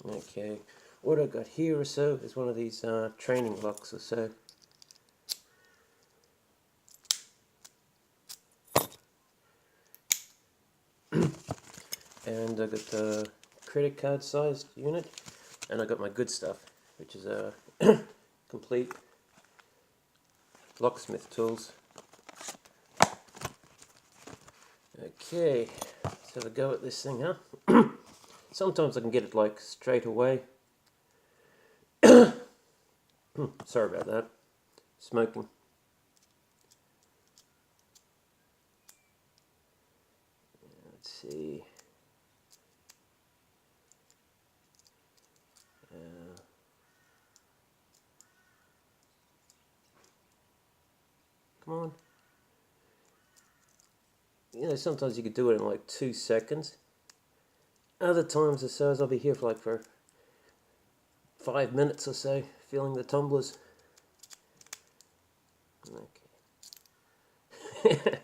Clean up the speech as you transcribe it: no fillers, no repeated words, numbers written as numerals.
Okay, what I got here or so is one of these training locks or so. And I got the credit card sized unit, and I got my good stuff, which is a complete locksmith tools. Okay, let's have a go at this thing, huh? Sometimes I can get it like straight away. Sorry about that. Smoking. Let's see. Come on. You know, sometimes you could do it in like 2 seconds. Other times or so, I'll be here for 5 minutes or so, feeling the tumblers. Okay.